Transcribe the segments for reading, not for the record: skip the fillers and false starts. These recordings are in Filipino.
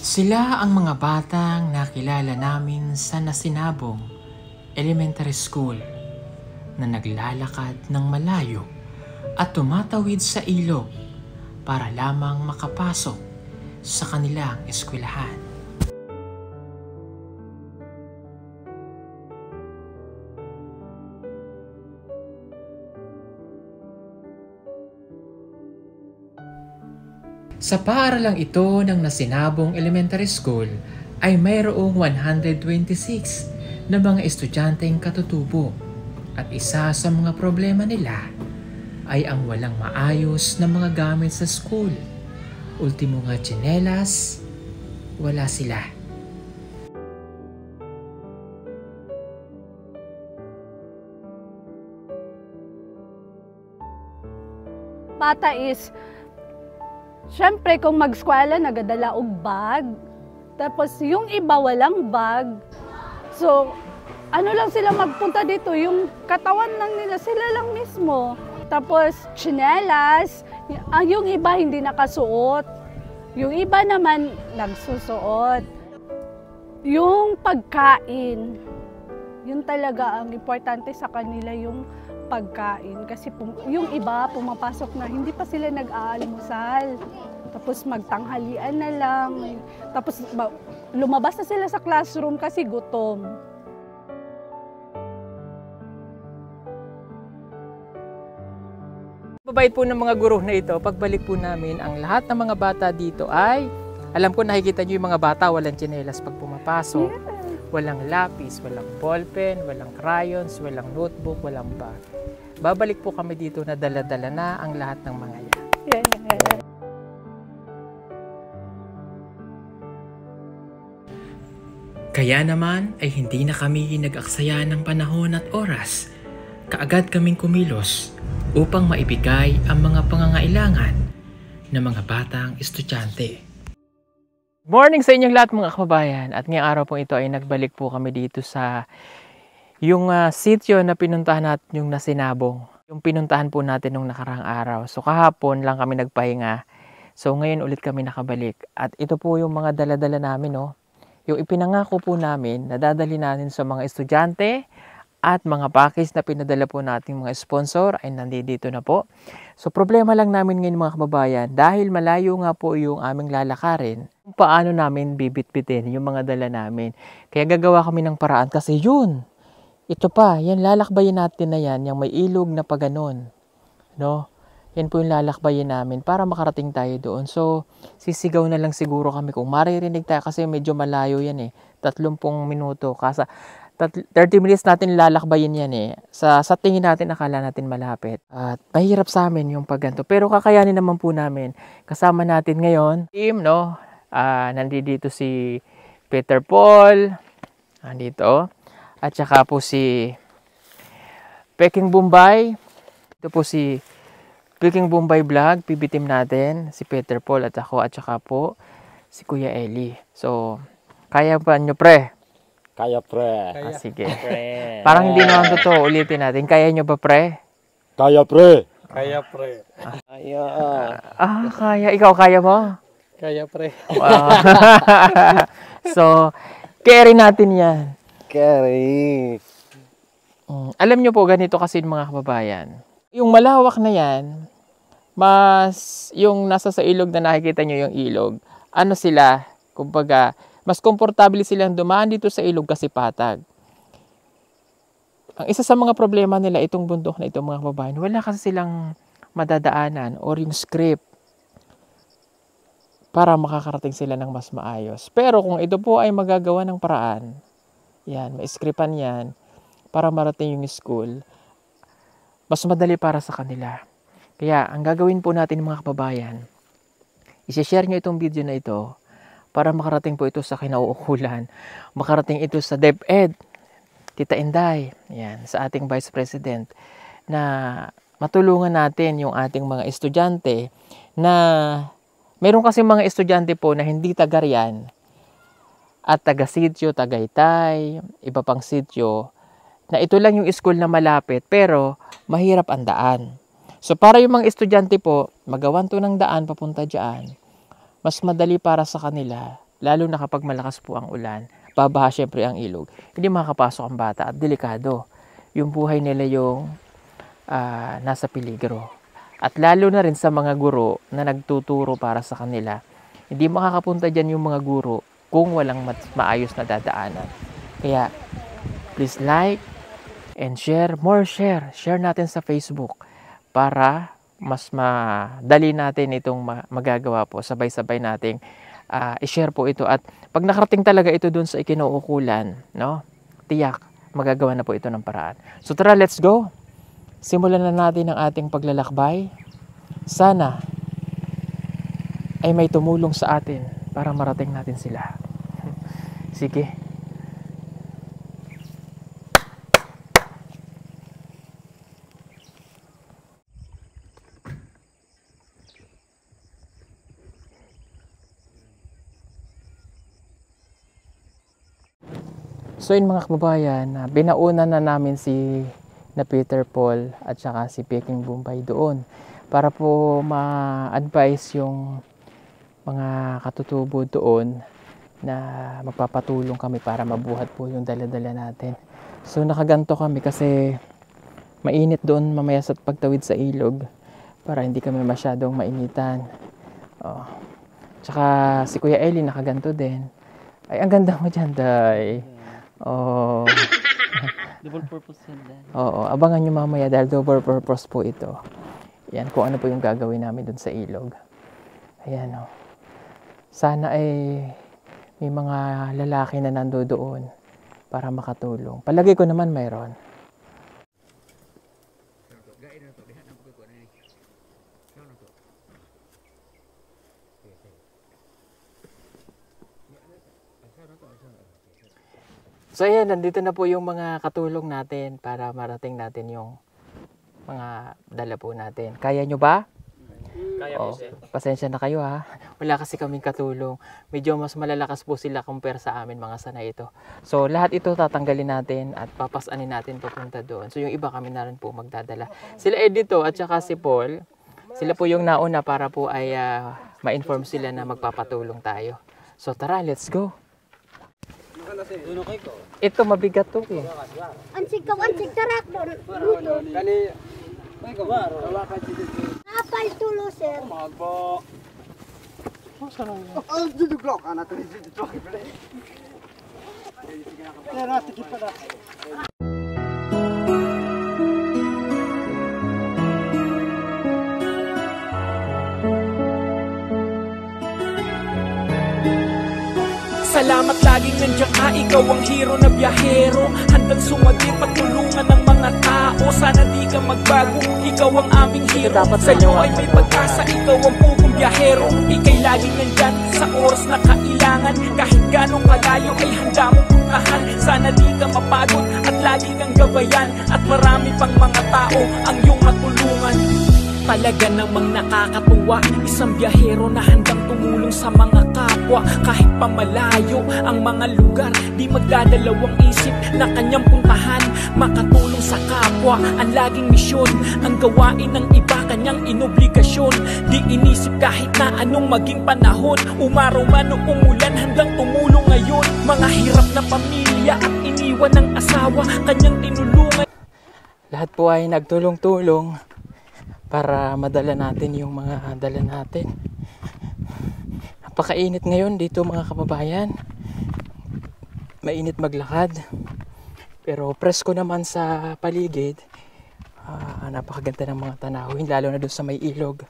Sila ang mga batang nakilala namin sa Nasinabong Elementary School na naglalakad ng malayo at tumatawid sa ilog para lamang makapasok sa kanilang eskwelahan. Sa paaralang ito ng Nasinabong Elementary School ay mayroong 126 na mga estudyanteng katutubo at isa sa mga problema nila ay ang walang maayos na mga gamit sa school. Ultimo nga tsinelas, wala sila. Bata is, syempre kung mag-eskwela nagadala og bag, tapos yung iba walang bag. So, ano lang sila magpunta dito, yung katawan lang nila, sila lang mismo. Tapos, tsinelas, yung iba hindi nakasuot. Yung iba naman nagsusuot. Yung pagkain, yun talaga ang importante sa kanila, yung pagkain. Kasi yung iba pumapasok na hindi pa sila nag-aalmusal. Tapos magtanghalian na lang. Tapos lumabas na sila sa classroom kasi gutom. Mabait po ng mga guro na ito, pagbalik po namin, ang lahat ng mga bata dito ay, alam ko nakikita nyo yung mga bata, walang tsinelas pag pumapasok, walang lapis, walang ballpen, walang crayons, walang notebook, walang bag. Babalik po kami dito na dala-dala na ang lahat ng mga yan. Kaya naman ay hindi na kami nag-aksaya ng panahon at oras. Kaagad kaming kumilos upang maibigay ang mga pangangailangan ng mga batang estudyante. Morning sa inyong lahat mga kababayan, at ngayong araw po ito ay nagbalik po kami dito sa yung sitio na pinuntahan natin, yung Nasinabong. Yung pinuntahan po natin nung nakarang araw. So kahapon lang kami nagpahinga. So ngayon ulit kami nakabalik. At ito po yung mga dala-dala namin, no? Yung ipinangako po namin na dadali natin sa mga estudyante at mga package na pinadala po nating mga sponsor ay nandito na po. So problema lang namin ngayon mga kababayan, dahil malayo nga po yung aming lalakarin, kung paano namin bibitbitin yung mga dala namin. Kaya gagawa kami ng paraan kasi yun, ito pa, yan lalakbayin natin na yan, yung may ilog na paganon. No? Yan po yung lalakbayin namin para makarating tayo doon. So sisigaw na lang siguro kami kung maririnig tayo kasi medyo malayo yan eh. 30 minuto kasi 30 minutes natin lalakbayin yan eh. Sa tingin natin, akala natin malapit. At mahirap sa amin yung pagganto. Pero kakayanin naman po namin. Kasama natin ngayon, team, no? Nandito si Peter Paul. Nandito. At saka po si Peking Bombay. Ito po si Peking Bombay Vlog. PB team natin. Si Peter Paul at ako. At saka po si Kuya Eli. So, kaya pa nyo pre? Kaya pre. Sige. Pre. Parang hindi naman totoo. Ulitin natin. Kaya nyo ba pre? Kaya pre. Kaya pre. Kaya. Kaya. Ikaw kaya mo? Kaya pre. Wow. So, carry natin yan. Carry. Alam nyo po, ganito kasi mga kababayan. Yung malawak na yan, mas yung nasa sa ilog na nakikita nyo yung ilog, ano sila, kumbaga, mas komportable silang dumaan dito sa ilog kasi patag. Ang isa sa mga problema nila itong bundok na itong mga kababayan, wala kasi silang madadaanan or yung script para makakarating sila ng mas maayos. Pero kung ito po ay magagawa ng paraan, yan, ma-scriptan yan para marating yung school, mas madali para sa kanila. Kaya ang gagawin po natin mga kababayan, i-share nyo itong video na ito para makarating po ito sa kinauukulan, makarating ito sa DepEd, Tita Inday, yan, sa ating Vice President, na matulungan natin yung ating mga estudyante na meron kasi mga estudyante po na hindi taga riyan at taga-sityo, Tagaytay, iba pang sityo, na ito lang yung school na malapit pero mahirap ang daan. So para yung mga estudyante po, magawan to ng daan papunta dyan, mas madali para sa kanila, lalo na kapag malakas po ang ulan, babaha syempre ang ilog, hindi makakapasok ang bata at delikado. Yung buhay nila yung nasa peligro. At lalo na rin sa mga guro na nagtuturo para sa kanila, hindi makakapunta dyan yung mga guro kung walang maayos na dadaanan. Kaya, please like and share, share natin sa Facebook para mas madali natin itong magagawa po. Sabay-sabay nating i-share po ito. At pag nakarating talaga ito dun sa ikinuukulan, no? Tiyak, magagawa na po ito ng paraan. So tara, let's go! Simulan na natin ang ating paglalakbay. Sana ay may tumulong sa atin para marating natin sila. Sige. So yun mga kababayan, binauna na namin si Peter Paul at saka si Peking Bombay doon para po ma-advise yung mga katutubo doon na magpapatulong kami para mabuhat po yung dala-dala natin. So nakaganto kami kasi mainit doon mamaya sa pagtawid sa ilog para hindi kami masyadong mainitan. Tsaka si Kuya Eli nakaganto din. Ay, ang ganda mo dyan, Day. Oh. Double purpose yan dahil. Oo, abangan nyo mamaya dahil double purpose po ito. Yan, kung ano po yung gagawin namin dun sa ilog. Ayan o. Sana ay may mga lalaki na nando doon para makatulong. Palagay ko naman mayroon. So ayan, nandito na po yung mga katulong natin para marating natin yung mga dala po natin. Kaya nyo ba? Kaya po, sir. Pasensya na kayo ha. Wala kasi kaming katulong. Medyo mas malalakas po sila compare sa amin mga sanay ito. So lahat ito tatanggalin natin at papasanin natin papunta doon. So yung iba kami na rin po magdadala. Sila Edito at saka si Paul, sila po yung nauna para po ay ma-inform sila na magpapatulong tayo. So tara, let's go. Ito mabigat to eh. Ansig tarak doon. Apay tulo, sir. Salamat laging nandiyan ka, ikaw ang hero na biyahero. Handang sumagip at tulungan ng mga tao. Sana di ka magbago, ikaw ang aming hero. Sa'yo ay may pag-asa, ikaw ang pugong biyahero. Ika'y laging nandyan sa oras na kailangan. Kahit ganong kalayo ay handa mong puntahan. Sana di ka mapagod at lagi kang gabayan. At marami pang mga tao ang iyong matulungan. Talaga namang nakakatuwa, isang biyahero na handang tumulong sa mga kapwa. Kahit pa malayo ang mga lugar, di magdadalawang isip na kanyang puntahan. Makatulong sa kapwa, ang laging misyon. Ang gawain ng iba, kanyang inobligasyon. Di inisip kahit na anong maging panahon. Umaraw man o umulan, handang tumulong ngayon. Mga hirap na pamilya at iniwan ng asawa, kanyang tinulungan. Lahat po ay nagtulong-tulong para madala natin yung mga dala natin. Napakainit ngayon dito mga kababayan. Mainit maglakad. Pero presko naman sa paligid. Napakaganda ng mga tanawin, lalo na doon sa may ilog.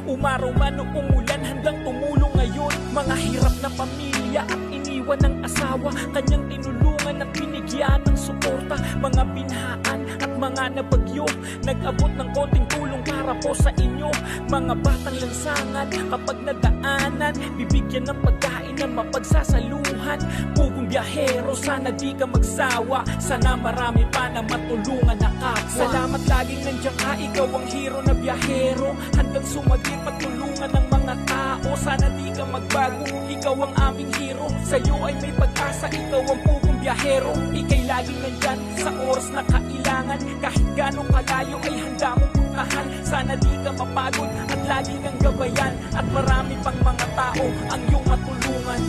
Umaraw man o umulan, handang tumulong ngayon. Mga hirap na pamilya at iniwan ng asawa, kanyang tinulungan at binigyan ng suporta. Mga binhaan at mga nabagyo, nag-abot ng konting tulong para po sa inyo. Mga batang lansangan, kapag nadaanan, bibigyan ng pagkain na mapagsasaluhan. Pugong biyahero, sana di ka magsawa. Sana marami pa na matulungan na kapwa. Salamat laging nandiyan ka, ikaw ang hero na biyahero. Handang sumagip at tulungan ng mga tao. Sana di ka magbago, ikaw ang aming hero. Sa'yo ay may pag-asa, ikaw ang pugong biyahero, ika'y laging nandyan sa oras na kailangan. Kahit gano'ng kalayo ay handa mong puntahan. Sana di ka mapagod at lagi kang gabayan, at marami pang mga tao ang iyong matulungan.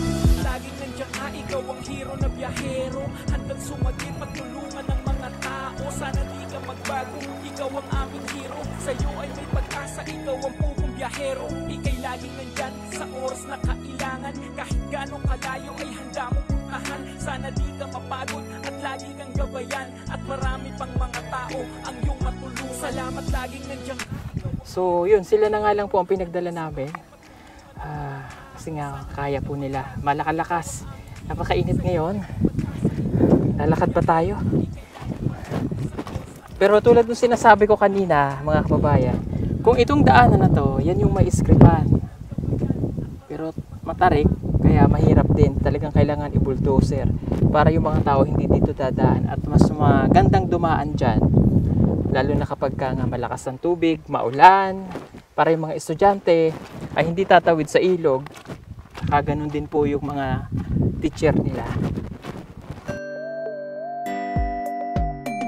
Laging nandiyan ka, ikaw ang hero na biyahero, handang sumagip at tulungan ng mga tao. Sana di ka magbago, ikaw ang aming hero. Sa'yo ay may pag-asa, ikaw ang pugong biyahero. Ika'y laging nandyan sa oras na kailangan. Kahit gano'ng kalayo ay handa mong puntahan. Sana di ka mapagod at lagi kang gabayan, at marami pang mga tao ang iyong matulungan. Salamat, laging nandiyan. So yun, sila na nga lang po ang pinagdala namin. Kasi nga kaya po nila, malakalakas. Napakainit ngayon. Lalakad pa tayo. Pero tulad ng sinasabi ko kanina, mga kababayan, kung itong daanan na to, yan yung may iskripan. Pero matarik, kaya mahirap din. Talagang kailangan i-bulldozer para yung mga tao hindi dito dadaan, at mas magandang dumaan dyan. Lalo na kapag nga malakas ang tubig, maulan, para yung mga estudyante ay hindi tatawid sa ilog. Ganun din po yung mga teacher nila.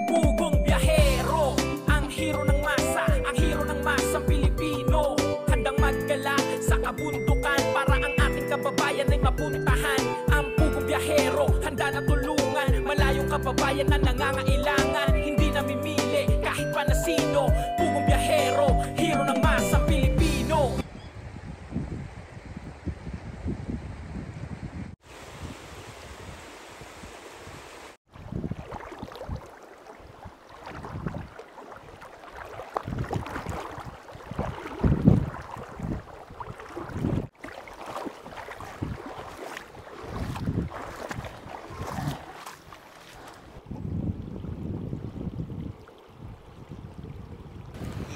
Pugong biyahero, ang hero ng masa, ang hero ng masang Pilipino. Handang maggala sa kabundukan para ang ating kababayan ay mapuntahan. Ang pugong biyahero, handa na tulungan malayong kababayan na nangangailangan. Hindi namimili kahit pa na sino. Pugong biyahero, hero ng masang Pilipino.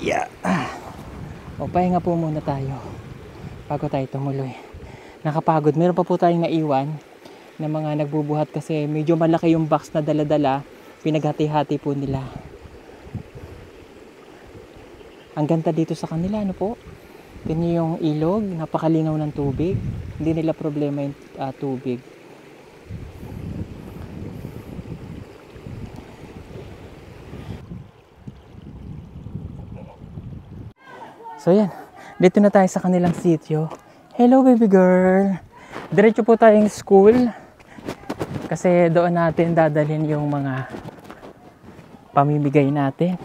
Yeah. O, pahinga po muna tayo bago tayo tumuloy. Nakapagod. Meron pa po tayong naiwan na mga nagbubuhat kasi medyo malaki yung box na dala-dala. Pinaghati-hati po nila. Ang ganda dito sa kanila, ano po? Tingnan yung ilog, napakalinaw ng tubig. Hindi nila problema yung tubig. So yan, dito na tayo sa kanilang sitio. Hello baby girl! Diretso po tayong school kasi doon natin dadalhin yung mga pamimigay natin.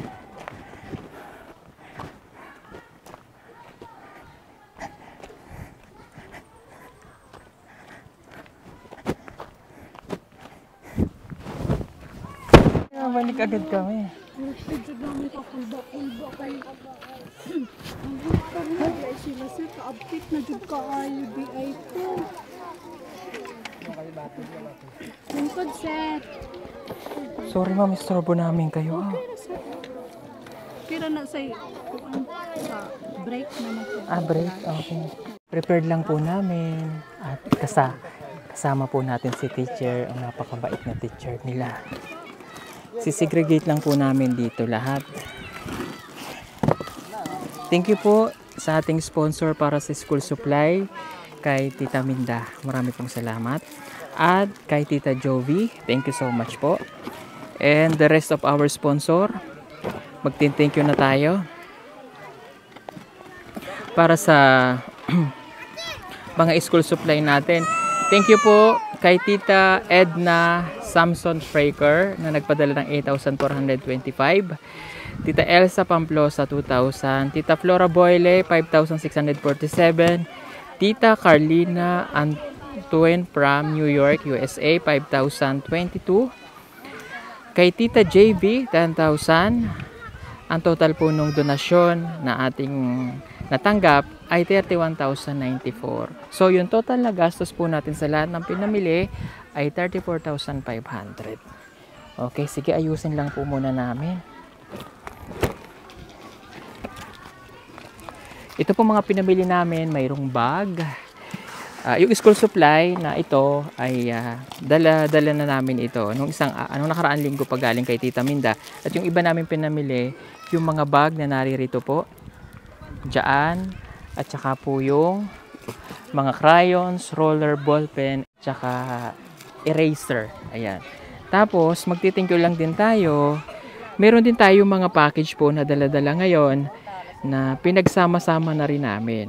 Balik agad kami. Sila sir, ka-update na jud ka IBI ko. Lingkod sir. Sorry ma'am, istorbo namin kayo. Kira na sa break naman po. Break? Okay. Prepared lang po namin. At kasama po natin si teacher, ang napakabait na teacher nila. Sisegregate lang po namin dito lahat. Thank you po sa ating sponsor para sa school supply, kay Tita Minda. Marami pong salamat. At kay Tita Jovi, thank you so much po. And the rest of our sponsor, magtin-thank you na tayo. Para sa mga school supply natin. Thank you po kay Tita Edna Samson Fraker na nagpadala ng 8,425. Tita Elsa Pamplosa 2,000, Tita Flora Boyle 5,647, Tita Carlina Antoine from New York, USA 5,022, kay Tita JV 10,000. Ang total po nung donasyon na ating natanggap ay 31,094. So yung total na gastos po natin sa lahat ng pinamili ay 34,500. Okay, sige, ayusin lang po muna namin. Ito po mga pinamili namin, mayroong bag. Yung school supply na ito ay dala na namin ito nung nakaraang linggo pa galing kay Tita Minda. At yung iba namin pinamili, yung mga bag na naririto po diyan, at saka po yung mga crayons, roller, ballpen, at saka eraser. Ayan. Tapos, magti-thank you lang din tayo. Meron din tayo mga package po na dala-dala ngayon na pinagsama-sama na rin namin.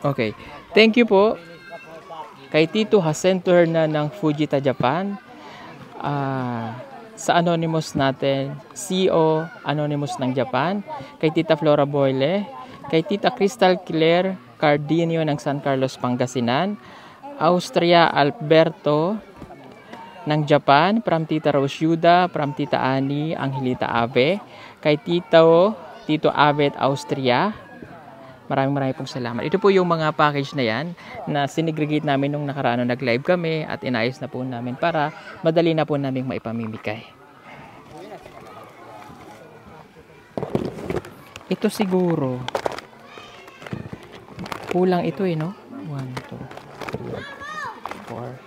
Okay. Thank you po kay Tito Jacinto Hernan ng Fujita, Japan. Sa Anonymous natin, CEO Anonymous ng Japan. Kay Tita Flora Boyle. Kay Tita Crystal Claire Cardinio ng San Carlos, Pangasinan. Austria Alberto ng Japan, from Tita Rose Yuda, from Tita Ani Angelita Ave, kay Tito Avet Austria. Maraming pong salamat. Ito po yung mga package na yan na sinegregate namin nung nakaraan nung nag-live kami at inayos na po namin para madali na po namin maipamimigay. Ito siguro kulang ito no? 1, 2, 3, 4,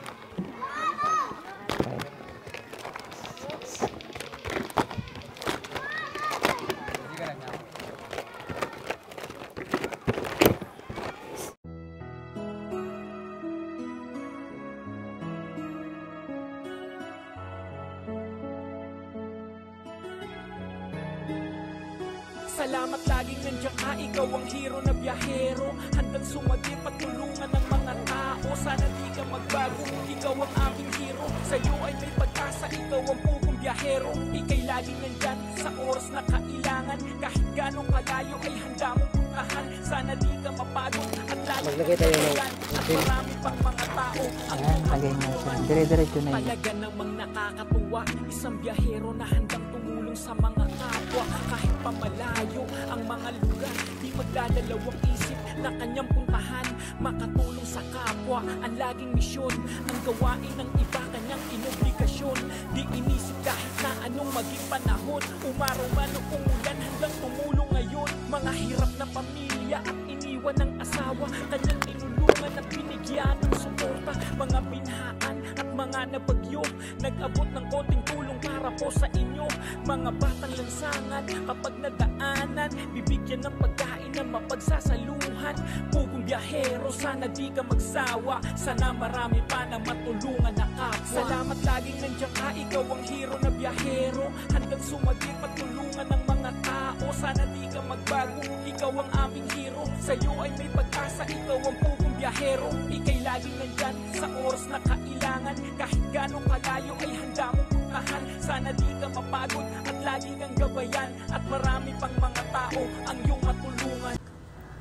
Salamat laging nandiyan ka, ikaw ang hero na biyahero. Handang sumagip at tulungan ng mga tao. Sana di ka magbago, ikaw ang aming hero. Sa'yo ay may pag-asa, ikaw ang pugong biyahero. Ika'y laging nandyan sa oras na kailangan. Kahit ganong kalayo ay handa mong puntahan. Sana di ka mapagod at laging nandyan. At marami pang mga tao ang lagay mo siya. Dire-diretso na yun. Talaga namang nakakatuwa, isang biyahero na handang tumulong sa mga kapwa. Kahit pamalayo ang mga lugar, di magdadalawang isip na kanyang puntahan. Makatulong sa kapwa, ang laging misyon. Ang gawain ng iba, kanyang inobligasyon. Di inisip kahit na anong maging panahon. Umaraw man o umulan, handang tumulong ngayon. Mga hirap na pamilya at iniwan ng asawa, kanyang tinulungan at binigyan ng suporta. Mga binhaan at mga nabagyo, nag-abot ng konting tulong para po sa inyo. Mga batang lansangan, kapag nadaanan, bibigyan ng pagkain na mapagsasaluhan. Pugong biyahero, sana di ka magsawa. Sana marami pa na matulungan na kapwa. Salamat laging nandiyan ka, ikaw ang hero na biyahero. Handang sumagip at tulungan ng mga tao. Sana di ka magbago, ikaw ang aming hero. Sa'yo ay may pag-asa, ikaw ang pugong biyahero. Ika'y laging nandyan sa oras na kailangan. Kahit ganong kalayo ay handa mong puntahan. Sana di ka mapagod at lagi kang gabayan. At marami pang mga tao ang iyong matulungan.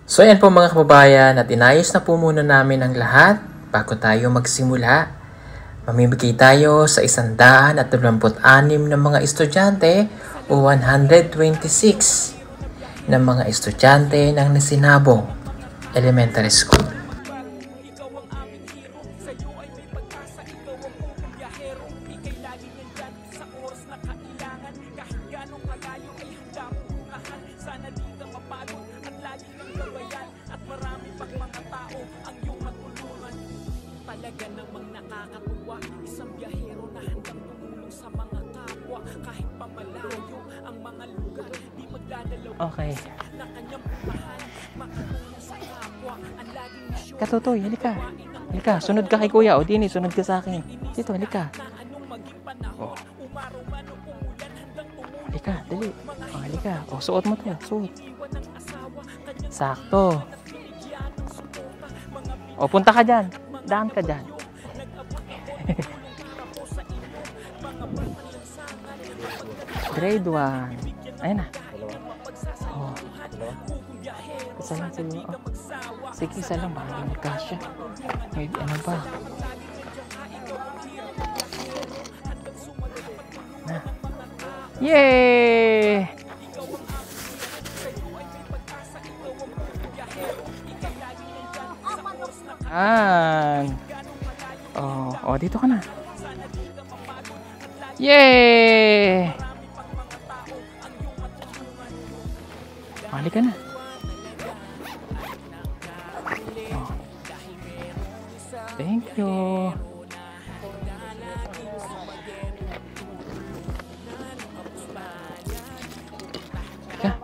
So ayan po mga kababayan, at inayos na po muna namin ang lahat bago tayo magsimula. Mamimigay tayo sa 126 na mga estudyante o 126 na mga estudyante ng Nasinabong Elementary School. Ikaw ang aming hero, sa'yo ay may pag-asa. Ikaw ang pugong biyahero, ika'y laging nandyan sa oras na kailangan. Kahit ganong kalayo ay handa mong puntahan. Sana di ka mapagod at lagi kang gabayan. At marami pang mga tao ang iyong matulungan. Talaga namang nakakatuwa, isang biyahero na handang tumulong sa mga kapwa. Kahit pamalayo ang mga lugar, di magdadalaw Okay. na kanyang puntahan. Makatulong sa kapwa, ang laging misyon. Katutoy, halika. Halika, sunod ka kay kuya. O Dini, sunod ka sa akin. Dito, halika. O. Halika, dali. O, halika. O, suot mo to. Suot. Sakto. O, punta ka dyan. Daan ka dyan. Grade 1. Ayun na. O. Isa lang siguro. O. Sige, isa lang. Baka hindi magkasya. May ano ba? Na. Yay! Oh, dito ka na. Yay! Halika na. Oh. Thank you. Ka.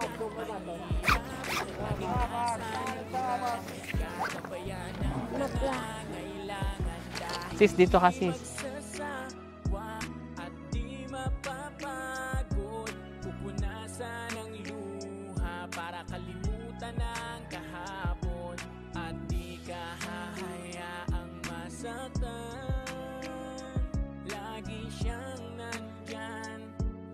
Sis, dito ka sis. Magsasawa at di mapapagod. Pupunasan ang luha para kalimutan ang kahapon. At di ka hahayaang masaktan. Lagi siyang nandyan,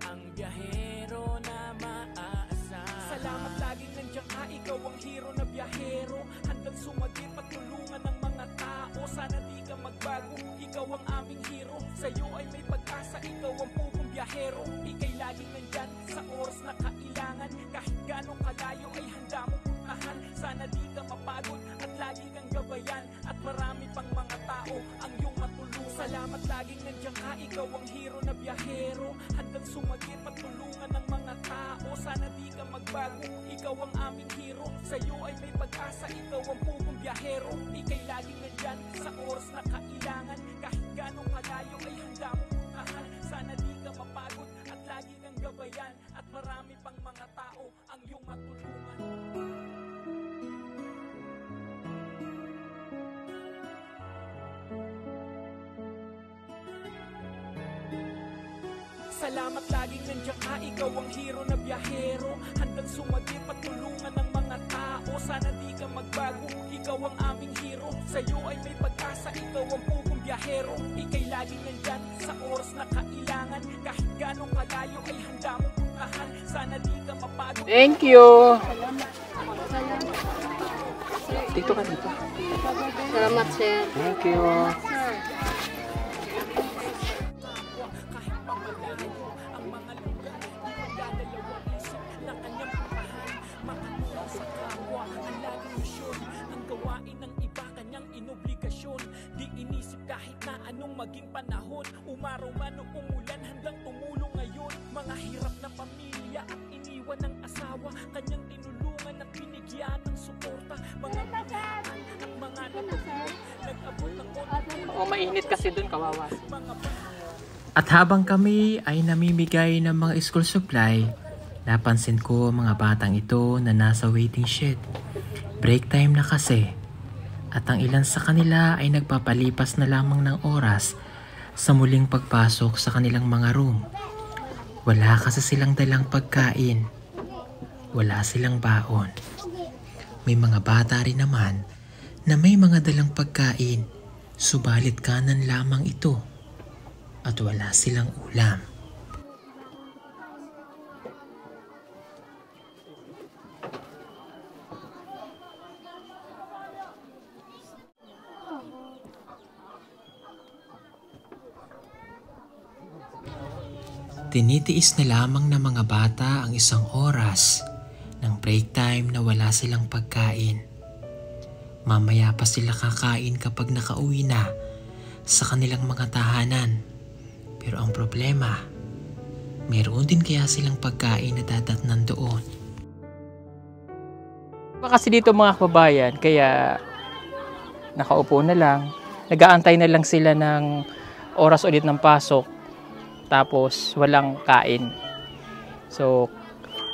ang biyahero na maaasahan. Salamat laging nandiyan ka, ikaw ang hero na biyahero. Handang sumagip at tulungan ng mga tao. Sana di ka magbago, ikaw ang aming hero. Sa'yo ay may pag-asa, ikaw ang pugong biyahero. Ika'y laging nandyan sa oras na kailangan. Kahit ganong kalayo ay handa mong puntahan. Sana di ka mapagod at lagi kang gabayan. At marami pang mga tao ang iyong matulungan. Salamat laging nandiyan ka, ikaw ang hero na biyahero. Handang sumagip at tulungan ng mga tao. Sana di ka magbago, ikaw ang aming hero. Sa'yo ay may pag-asa, ikaw ang pugong biyahero. Ika'y laging nandyan sa oras na kailangan. Kahit ganong kalayo ay handa mong puntahan. Sana di ka mapagod at lagi kang gabayan. At marami pang mga tao ang iyong matulungan. Salamat laging nandiyan ka, ikaw ang hero na biyahero. Handang sumagip at tulungan ng mga tao. Sana di ka magbago, ikaw ang aming hero. Sa'yo ay may pag-asa, ikaw ang pugong biyahero. Ika'y laging nandyan sa oras na kailangan. Kahit ganong kalayo ay handa mong puntahan. Sana di ka mapagod. Thank you. Dito ka dito. Salamat, sir. Thank you. Maging panahon, umaraw man o umulan, handang tumulong ngayon. Mga hirap na pamilya at iniwan ng asawa, kanyang tinulungan at binigyan ng suporta. Mga bigaan at mga natulog, nag-abot ng O, mainit kasi dun, kawawa. At habang kami ay namimigay ng mga school supply, napansin ko mga batang ito na nasa waiting shed. Break time na kasi. At ang ilan sa kanila ay nagpapalipas na lamang ng oras sa muling pagpasok sa kanilang mga room. Wala kasi silang dalang pagkain. Wala silang baon. May mga bata rin naman na may mga dalang pagkain, subalit kanan lamang ito at wala silang ulam. Tinitiis na lamang ng mga bata ang isang oras ng break time na wala silang pagkain. Mamaya pa sila kakain kapag nakauwi na sa kanilang mga tahanan. Pero ang problema, mayroon din kaya silang pagkain na dadatnan doon. Kasi dito mga kababayan, kaya nakaupo na lang, nag-aantay na lang sila ng oras ulit ng pasok. Tapos walang kain. So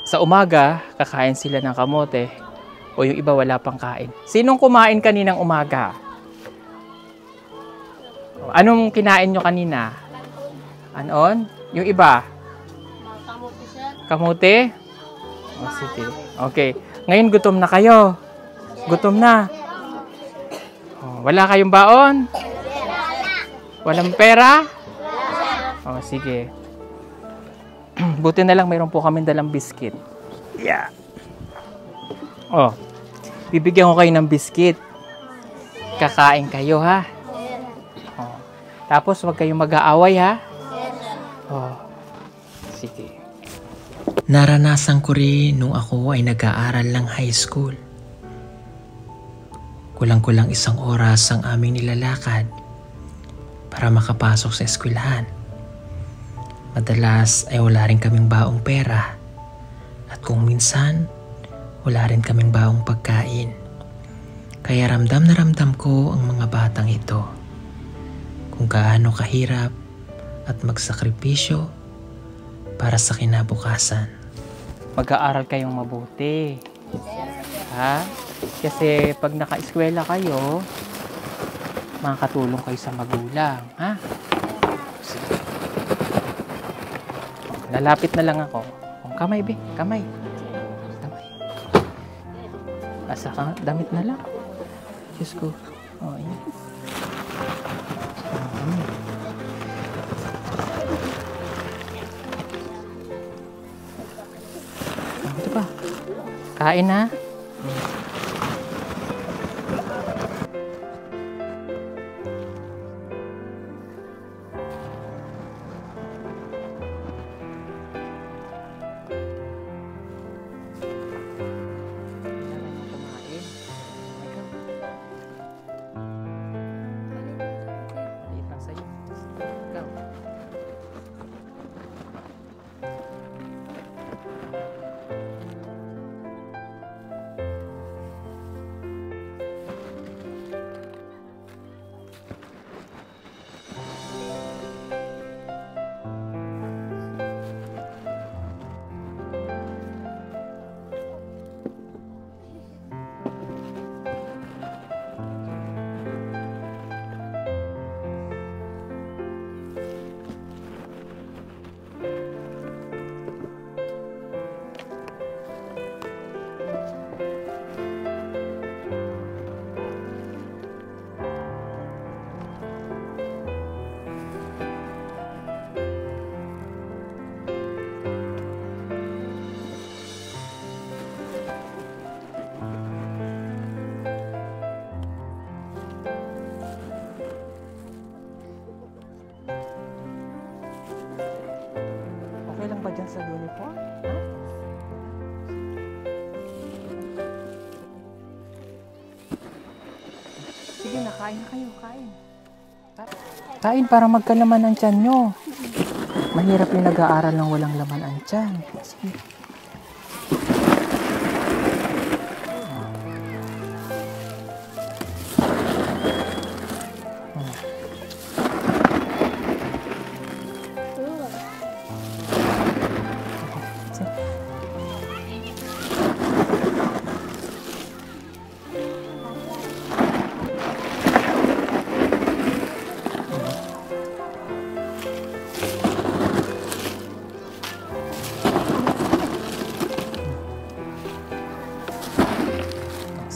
sa umaga, kakain sila ng kamote o yung iba wala pang kain. Sinong kumain kaninang umaga? Anong kinain nyo kanina? Anon? Yung iba? Kamuti, sir. Kamote? Oh, sige. Okay. Ngayon gutom na kayo. Gutom na. Oh, wala kayong baon? Walang pera? Oh, sige. Buti na lang mayroon po kami dalang biscuit. Yeah. Oh. Bibigyan ko kayo ng biscuit. Kakain kayo, ha? Oh. Tapos wag kayong mag-aaway, ha? Oh. Sige. Naranasan ko rin nung ako ay nag-aaral ng high school. Kulang-kulang 1 oras ang aming nilalakad para makapasok sa eskwelahan. Madalas ay wala rin kaming baong pera at kung minsan wala rin kaming baong pagkain. Kaya ramdam na ramdam ko ang mga batang ito kung gaano kahirap at magsakripisyo para sa kinabukasan. Mag-aaral kayong mabuti. Ha? Kasi pag naka-eskwela kayo, makakatulong kayo sa magulang, ha? Sige. Lalapit na lang ako. Kamay, be. Kamay. Kamay. Asa ka? Damit na lang. Diyos ko. Oh, yan. Ito pa. Kain na. Sa uniform? Ha? Sige na, kain na kayo, kain. Kain para magkalaman ang tiyan nyo. Mahirap yung nag-aaral ng walang laman ang tiyan. Sige.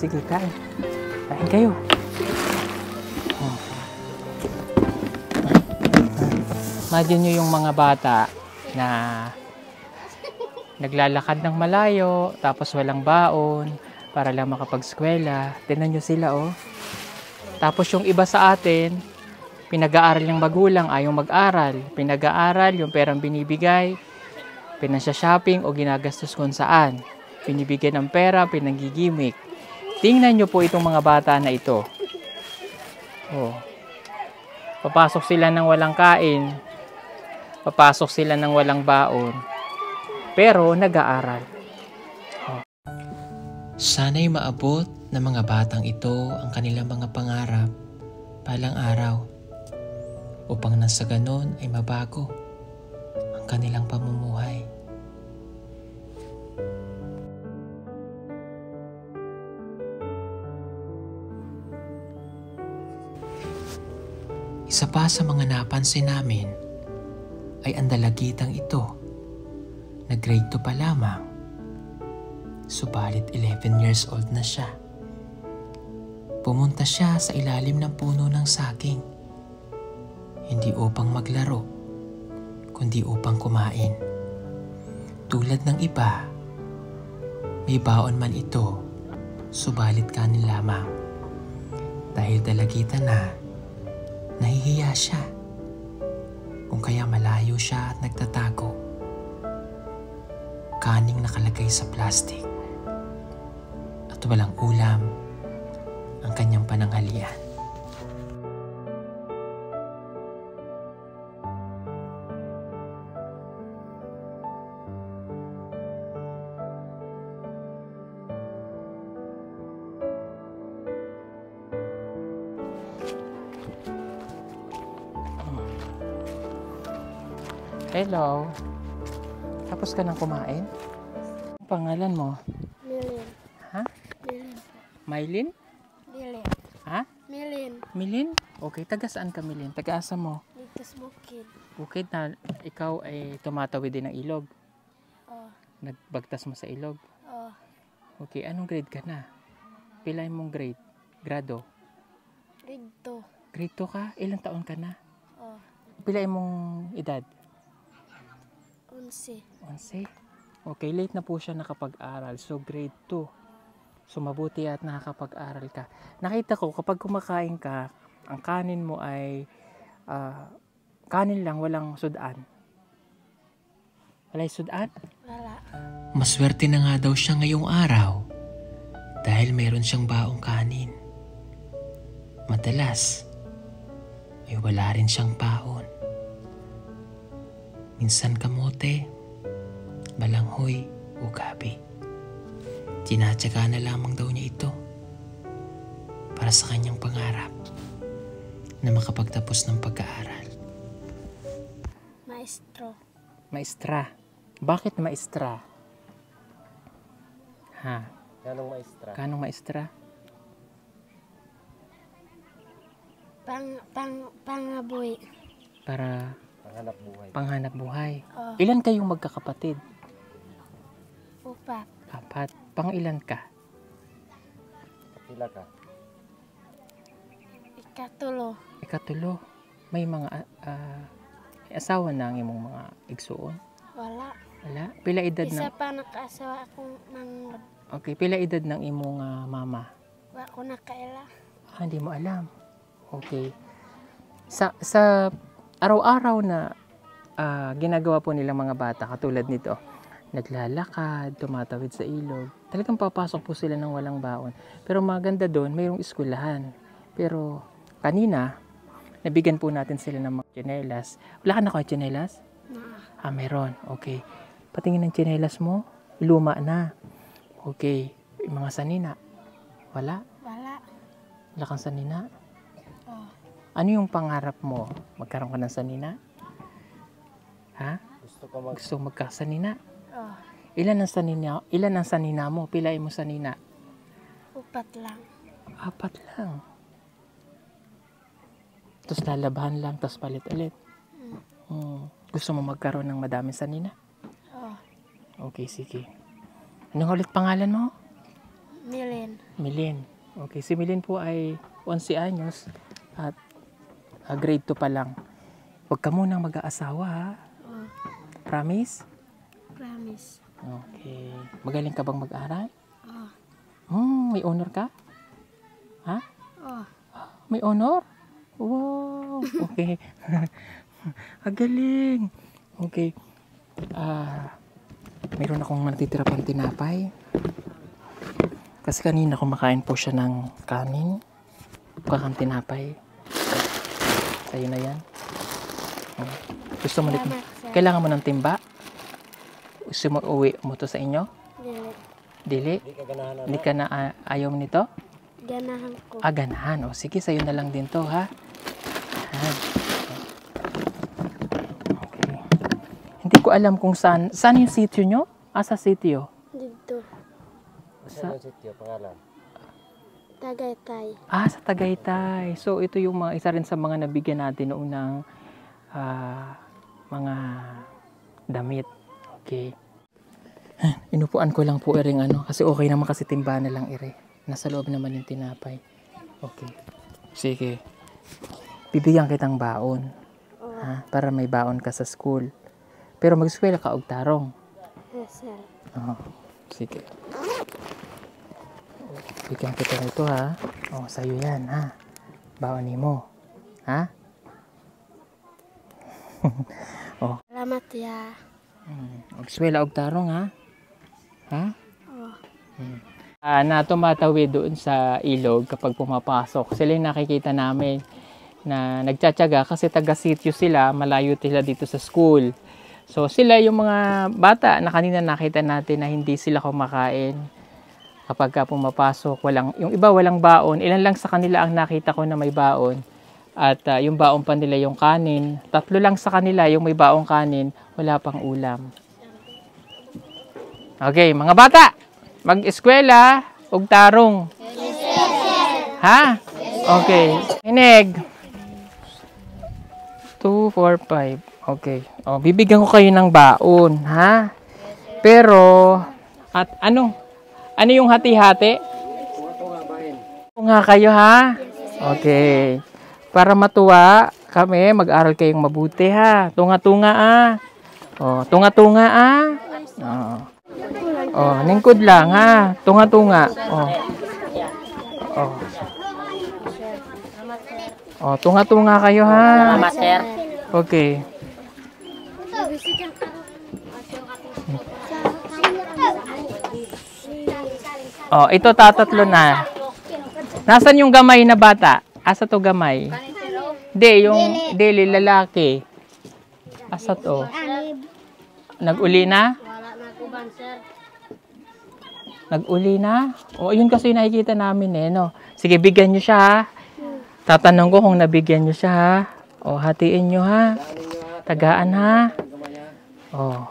Sige, kain. Kain kayo. Oh. Imagine nyo yung mga bata na naglalakad ng malayo, tapos walang baon, para lang makapag-eskwela. Tingnan nyo sila, oh. Tapos yung iba sa atin, pinag-aaral yung magulang, ayaw mag-aral. Pinag-aaral, yung perang binibigay, pinasya-shopping o ginagastos kung saan. Binibigyan ng pera, pinagigimik. Tingnan nyo po itong mga bata na ito. Oh. Papasok sila ng walang kain. Papasok sila ng walang baon. Pero nag-aaral. Oh. Sana'y maabot ng mga batang ito ang kanilang mga pangarap balang araw upang nang sa ganon ay mabago ang kanilang pamumuhay. Isa pa sa mga napansin namin ay ang dalagitang ito na grade 2 pa lamang, subalit 11 years old na siya. Pumunta siya sa ilalim ng puno ng saging, hindi upang maglaro, kundi upang kumain. Tulad ng iba, may baon man ito, subalit kanin lamang. Dahil dalagita na, nahihiya siya, kung kaya malayo siya at nagtatago. Kaning nakalagay sa plastic at walang ulam ang kanyang pananghalian. Hello. Tapos ka nang kumain? Ang pangalan mo? Lilin. Ha? Lilin. Mylin? Lilin. Ha? Milin. Milin? Okay, taga saan ka, Milin? Taga-asa mo? Dito sa bukid. Bukid na ikaw ay tumatawid din ng ilog. Oh. Nagbagtas mo sa ilog. Oh. Okay, anong grade ka na? Pilay mong grade? Grado? Grade 2. Grade 2 ka? Ilang taon ka na? Oh. Pilay mong edad? 11. 11. Okay, late na po siya nakapag-aral. So, grade 2. So, mabuti at nakakapag-aral ka. Nakita ko, kapag kumakain ka, ang kanin mo ay kanin lang, walang sudan. Wala'y sudan? Wala. Maswerte na nga daw siya ngayong araw dahil meron siyang baong kanin. Madalas, ay wala rin siyang baon. Minsan kamote, balanghoy o gabi. Tinatsaga na lamang daw niya ito para sa kanyang pangarap na makapagtapos ng pag-aaral. Maestro. Maestra. Bakit maestra? Ha? Yanong maestra. Kanong maestra? Pangaboy. Para Panghanap buhay. panghanap buhay. Oh. Ilan kayong magkakapatid? 4. 4. Pang-ilan ka? Pila ka? Ikatulo. Ikatulo. May mga asawa na ang imong mga igsuon? Wala. Wala? Pila edad Isa ng... pa nakaasawa akong mangod. Okay, pila edad ng imong mama? Wa ko nakaila. Hindi mo alam. Okay. Sa araw-araw na ginagawa po nilang mga bata, katulad nito, naglalakad, tumatawid sa ilog, talagang papasok po sila ng walang baon. Pero maganda doon, mayroong eskwelahan. Pero kanina, nabigyan po natin sila ng mga tsinelas. Wala ka na kayo tsinelas? Na. Meron. Okay. Patingin ng tsinelas mo, luma na. Okay. Yung mga sanina, wala? Wala. Wala kang sanina? Oh. Ano yung pangarap mo? Magkaroon ka ng sanina? Ha? Gusto ko Gusto mo magkasanina? Oh. Ilan ang sanina mo? Pilay mo sanina? 4 lang. 4 lang. Tapos lalabahan lang, tapos palit ulit. Gusto mo magkaroon ng madaming sanina? Oh. Okay, sige. Anong ulit pangalan mo? Milin. Milin. Okay, si Milin po ay 11 anyos at grade 2 pa lang. Huwag ka munang mag-aasawa, ha? Oh. Promise? Promise. Okay. Magaling ka bang mag-aral? Oh. May honor ka? Ha? Oh. May honor? Wow! Okay. Galing! Okay. Mayroon akong natitira pang tinapay. Kasi kanina kumakain po siya ng kanin. Kakang tinapay. Sa'yo na yan. Gusto mo ulit? Salamat, sir. Kailangan mo ng timba? Gusto mo uwi mo to sa inyo? Dili. Dili? Hindi ka ganahan na. Hindi ka na ayaw mo nito? Ganahan ko. Ganahan. O sige, sa'yo na lang din to, ha? Ayan. Okay. Hindi ko alam kung saan yung sitio nyo? Sa sitio? Dito. Saan yung sityo? Pangalan? Tagaytay. Sa Tagaytay. So, ito yung isa rin sa mga nabigyan natin noong ng mga damit. Okay. Inupuan ko lang po iring kasi okay naman kasi timba na lang ire. Nasa loob naman yung tinapay. Okay. Sige. Bibigyan kitang baon. Ha? Para may baon ka sa school. Pero mag-eskwela ka og tarong. Yes, sir. Sige. Bigyan kita nito, ha. Sa'yo yan, ha. Baon mo. Ha? Salamat, ya. Mag-eskwela og tarong, ha. Ha? Oh. Na tumatawid doon sa ilog kapag pumapasok. Sila yung nakikita namin na nagtsatsaga kasi taga-sityo sila, malayo sila dito sa school. So sila yung mga bata na kanina nakita natin na hindi sila kumakain kapag pumapasok. Yung iba walang baon. Ilan lang sa kanila ang nakita ko na may baon. At yung baon pa nila yung kanin. 3 lang sa kanila yung may baong kanin, wala pang ulam. Okay, mga bata! Mag-eskwela og tarong. Yes, sir. Ha? Yes, Okay. Inig. 2, 4, 5. Okay. O, bibigyan ko kayo ng baon, ha? Pero, at ano yung hati-hati? Tunga kayo, ha? Okay. Para matuwa kami, mag-aral kayong mabuti, ha? Tunga-tunga, ah. O, tunga-tunga, ah. O, lingkod lang, ha? Tunga-tunga. O, tunga-tunga kayo, ha? Salamat, sir. Okay. Oh, ito tatatlo na. Nasaan yung gamay na bata? Asa to gamay? Yung lalaki. Asa to? Nag-uli na? Nag-uli na? O, yun kasi nakikita namin eh, no? Sige, bigyan nyo siya, ha? Tatanong ko kung nabigyan nyo siya, ha? O, hatiin nyo, ha? Tagaan, ha? O.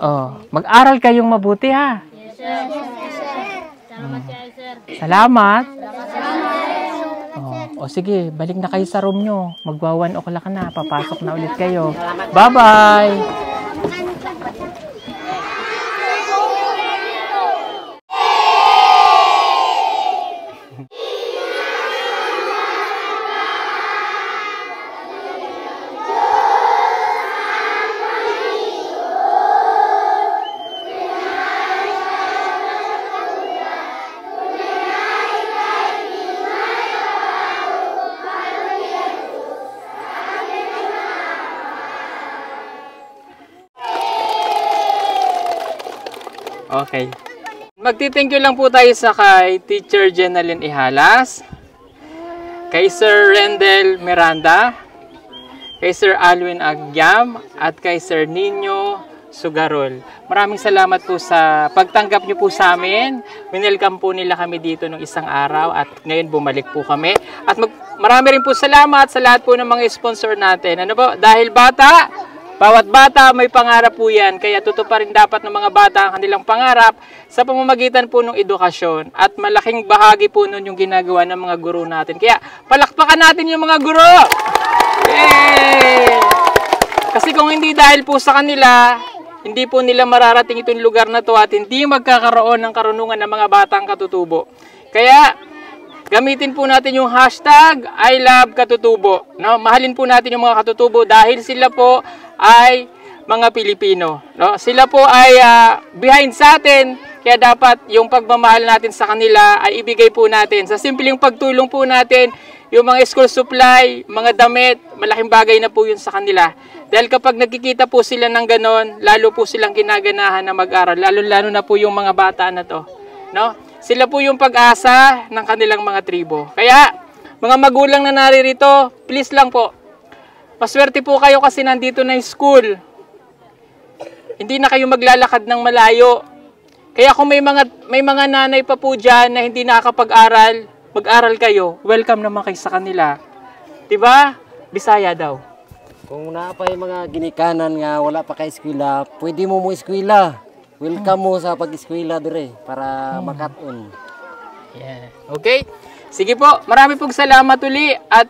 O, mag-aral kayong mabuti, ha? Salamat. O sige, balik na kayo sa room nyo. Magwa 1 o'clock na. Papasok na ulit kayo. Bye-bye. Okay. Magti-thank you lang po tayo sa kay Teacher Jenaline Ihalas, kay Sir Rendel Miranda, kay Sir Alwin Agyam, at kay Sir Nino Sugarol. Maraming salamat po sa pagtanggap niyo po sa amin. Winelcome po nila kami dito nung isang araw at ngayon bumalik po kami. At marami rin po salamat sa lahat po ng mga sponsor natin. Ano po? Dahil bawat bata may pangarap po yan, kaya tutuparin dapat ng mga bata ang kanilang pangarap sa pamamagitan po ng edukasyon. At malaking bahagi po nun yung ginagawa ng mga guro natin. Kaya palakpakan natin yung mga guro! Yay! Kasi kung hindi dahil po sa kanila, hindi po nila mararating itong lugar na to at hindi magkakaroon ng karunungan ng mga batang katutubo. Kaya gamitin po natin yung hashtag I love katutubo. No? Mahalin po natin yung mga katutubo dahil sila po ay mga Pilipino. No? Sila po ay behind sa atin, kaya dapat yung pagmamahal natin sa kanila ay ibigay po natin. Sa simpleng pagtulong po natin, yung mga school supply, mga damit, malaking bagay na po yun sa kanila. Dahil kapag nagkikita po sila ng ganon, lalo po silang ginaganahan na mag-aral, lalo na po yung mga bata na to. No? Sila po yung pag-asa ng kanilang mga tribo. Kaya, mga magulang na naririto, please lang po, maswerte po kayo kasi nandito na yung school. Hindi na kayo maglalakad ng malayo. Kaya kung may mga nanay pa po dyan na hindi nakakapag-aral, mag-aral kayo. Welcome naman kayo sa kanila. Diba? Bisaya daw. Kung na pa yung mga ginikanan nga wala pa kay eskwela, pwede mo eskwela. Welcome mo sa pag-eskwela dire para makaton. Yeah. Okay? Sige po, marami pong salamat uli at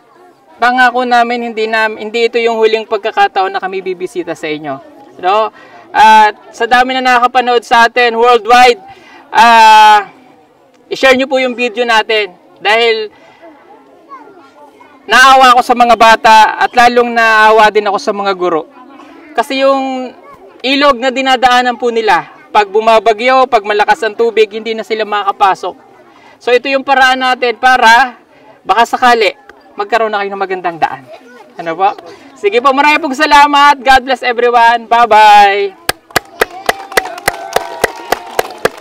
pangako namin hindi ito yung huling pagkakataon na kami bibisita sa inyo. No? At sa dami na nakakapanood sa atin worldwide, i-share nyo po yung video natin dahil naawa ako sa mga bata at lalong naawa din ako sa mga guro. Kasi yung ilog na dinadaanan po nila, pag bumabagyo, pag malakas ang tubig, hindi na sila makakapasok. So ito yung paraan natin para baka sakali magkaroon na kayo ng magandang daan. Ano po? Sige po, marami pong salamat. God bless everyone. Bye-bye.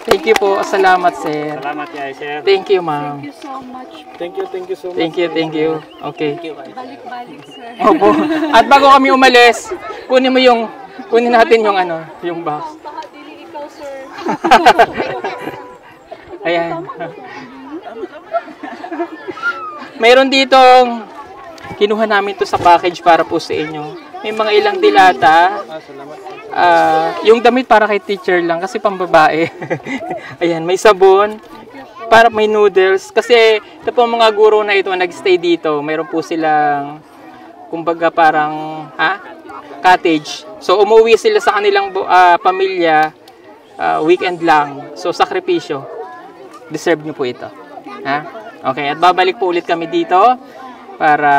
Thank you po. Salamat, sir. Salamat, sir. Thank you, ma'am. Thank you so much. Thank you so much. Thank you. Okay. Balik-balik, sir. Opo. At bago kami umalis, kunin natin yung box. Baka dili ikaw, sir. Ayan. Mayroon ditong kinuha namin to sa package para po sa inyo. May mga ilang dilata. Yung damit para kay teacher lang kasi pambabae. Ayan, may sabon. Para may noodles. Kasi ito po mga guro na ito nag-stay dito. Mayroon po silang, kumbaga parang, cottage. So umuwi sila sa kanilang pamilya weekend lang. So sakripisyo. Deserve nyo po ito. Ha? Okay, at babalik po ulit kami dito para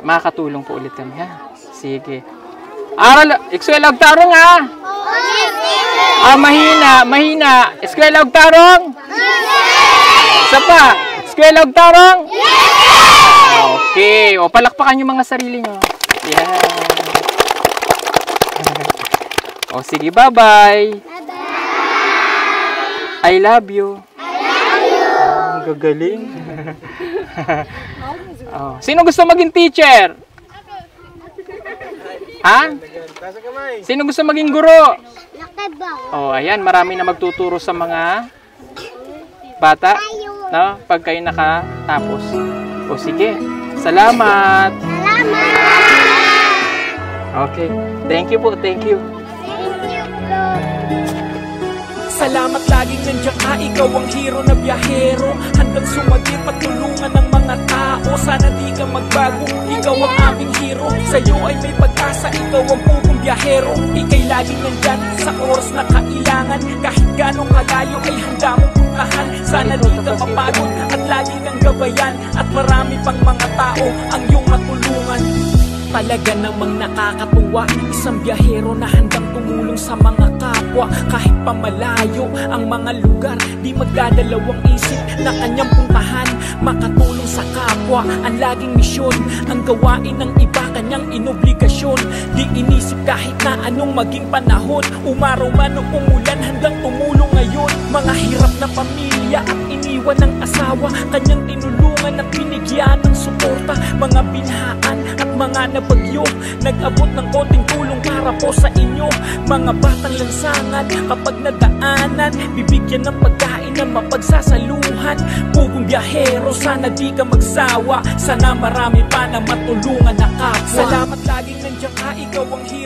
makakatulong po ulit kami. Ha? Sige. Aral, eskwela og tarong ha? Mahina. Eskwela og tarong? Isa pa. Eskwela og tarong? Okay. O, palakpakan yung mga sarili nyo. Yeah. O, sige, bye-bye. I love you. Ang gagaling. Oh. Sino gusto maging teacher? Ha? Sino gusto maging guro? Oh, ayan, marami na magtuturo sa mga bata, no? Pag kayo nakatapos. O sige. Salamat. Okay. Thank you po. Thank you. Salamat laging nandiyan ka, ikaw ang hero na biyahero. Handang sumagip at tulungan ng mga tao. Sana di ka magbago, ikaw ang aming hero. Sa'yo ay may pag-asa, ikaw ang pugong biyahero. Ika'y laging nandyan sa oras na kailangan. Kahit ganong kalayo ay handa mong puntahan. Sana di ka mapagod at lagi kang gabayan. At marami pang mga tao ang iyong matulungan. Talaga namang nakakatuwa, isang biyahero na handang tumulong sa mga kapwa. Kahit pa malayo ang mga lugar, di magdadalawang isip na kanyang puntahan. Makatulong sa kapwa, ang laging misyon. Ang gawain ng iba, kanyang inobligasyon. Di inisip kahit na anong maging panahon. Umaraw man o umulan, handang tumulong ngayon. Mga hirap na pamilya at iniwan ng asawa, kanyang tinulungan at binigyan ng suporta. Mga binhaan at mga nabagyo, nag-abot ng konting tulong para po sa inyo. Mga batang lansangan, kapag nadaanan, bibigyan ng pagkain na mapagsasaluhan. Pugong biyahero, sana di ka magsawa. Sana marami pa na matulungan na kapwa. Salamat laging nandiyan ka, ikaw ang hero.